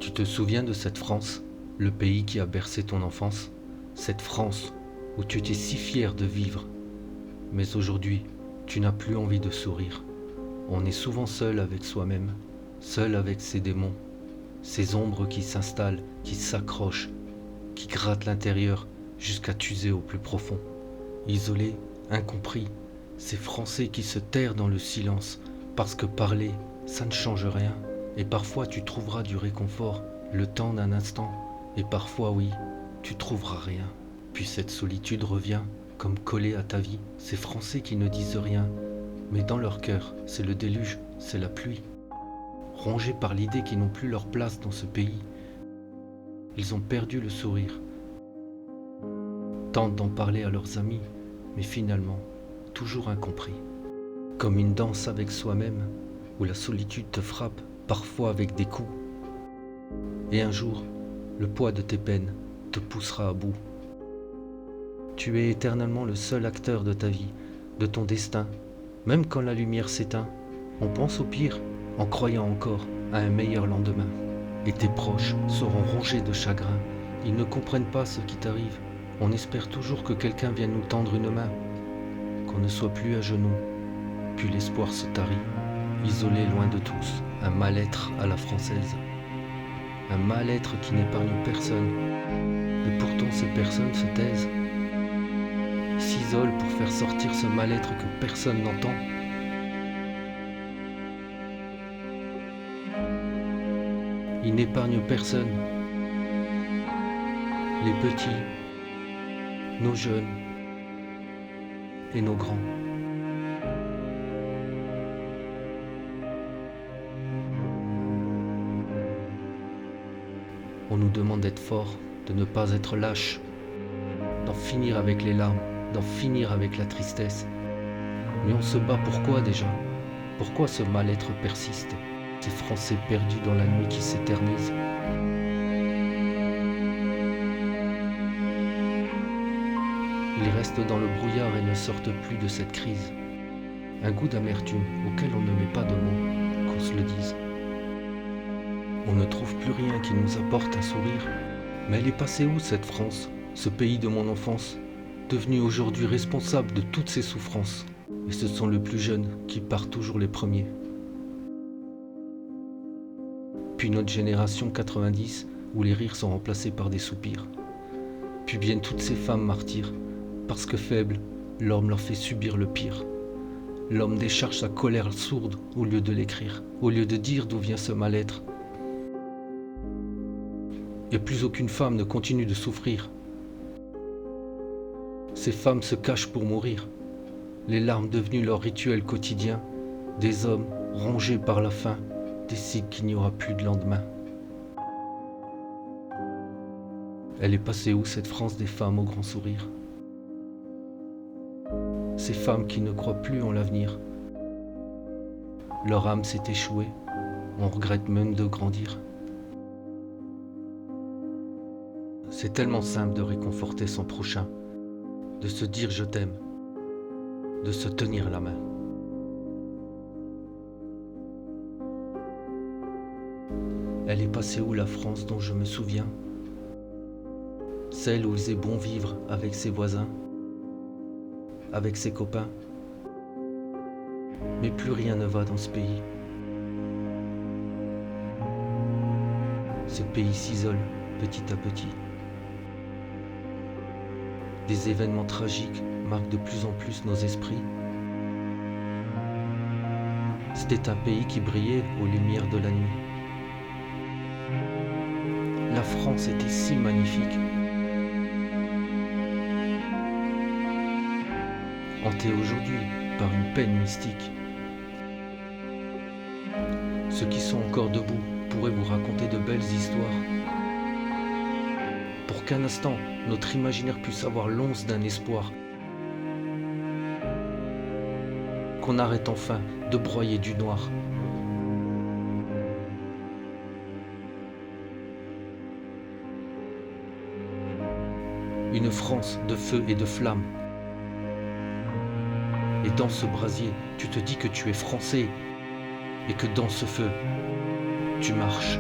Tu te souviens de cette France, le pays qui a bercé ton enfance, cette France où tu étais si fier de vivre. Mais aujourd'hui, tu n'as plus envie de sourire. On est souvent seul avec soi-même, seul avec ses démons, ces ombres qui s'installent, qui s'accrochent, qui grattent l'intérieur jusqu'à t'user au plus profond. Isolé, incompris, ces Français qui se terrent dans le silence, parce que parler, ça ne change rien. Et parfois tu trouveras du réconfort, le temps d'un instant, et parfois oui, tu trouveras rien. Puis cette solitude revient, comme collée à ta vie, ces Français qui ne disent rien, mais dans leur cœur, c'est le déluge, c'est la pluie. Rongés par l'idée qu'ils n'ont plus leur place dans ce pays, ils ont perdu le sourire. Tentent d'en parler à leurs amis, mais finalement, toujours incompris. Comme une danse avec soi-même, où la solitude te frappe, parfois avec des coups. Et un jour, le poids de tes peines te poussera à bout. Tu es éternellement le seul acteur de ta vie, de ton destin. Même quand la lumière s'éteint, on pense au pire, en croyant encore à un meilleur lendemain. Et tes proches seront rongés de chagrin. Ils ne comprennent pas ce qui t'arrive. On espère toujours que quelqu'un vienne nous tendre une main, qu'on ne soit plus à genoux. Puis l'espoir se tarit, isolé loin de tous, un mal-être à la française. Un mal-être qui n'épargne personne. Et pourtant ces personnes se taisent, s'isolent pour faire sortir ce mal-être que personne n'entend. Ils n'épargnent personne. Les petits, nos jeunes et nos grands. On nous demande d'être forts, de ne pas être lâches, d'en finir avec les larmes, d'en finir avec la tristesse. Mais on se bat pourquoi déjà? Pourquoi ce mal-être persiste? Ces Français perdus dans la nuit qui s'éternise. Ils restent dans le brouillard et ne sortent plus de cette crise. Un goût d'amertume auquel on ne met pas de mots, qu'on se le dise. On ne trouve plus rien qui nous apporte un sourire. Mais elle est passée où cette France, ce pays de mon enfance, devenu aujourd'hui responsable de toutes ces souffrances? Et ce sont les plus jeunes qui partent toujours les premiers. Puis notre génération 90, où les rires sont remplacés par des soupirs. Puis viennent toutes ces femmes martyrs, parce que faibles, l'homme leur fait subir le pire. L'homme décharge sa colère sourde au lieu de l'écrire, au lieu de dire d'où vient ce mal-être. Et plus aucune femme ne continue de souffrir. Ces femmes se cachent pour mourir, les larmes devenues leur rituel quotidien. Des hommes, rongés par la faim, décident qu'il n'y aura plus de lendemain. Elle est passée où cette France des femmes au grand sourire? Ces femmes qui ne croient plus en l'avenir. Leur âme s'est échouée, on regrette même de grandir. C'est tellement simple de réconforter son prochain, de se dire je t'aime, de se tenir la main. Elle est passée où la France dont je me souviens? Celle où il faisait bon vivre avec ses voisins, avec ses copains. Mais plus rien ne va dans ce pays. Ce pays s'isole petit à petit. Des événements tragiques marquent de plus en plus nos esprits. C'était un pays qui brillait aux lumières de la nuit. La France était si magnifique. Hantée aujourd'hui par une peine mystique. Ceux qui sont encore debout pourraient vous raconter de belles histoires. Pour qu'un instant, notre imaginaire puisse avoir l'once d'un espoir. Qu'on arrête enfin de broyer du noir. Une France de feu et de flamme. Et dans ce brasier, tu te dis que tu es français et que dans ce feu, tu marches.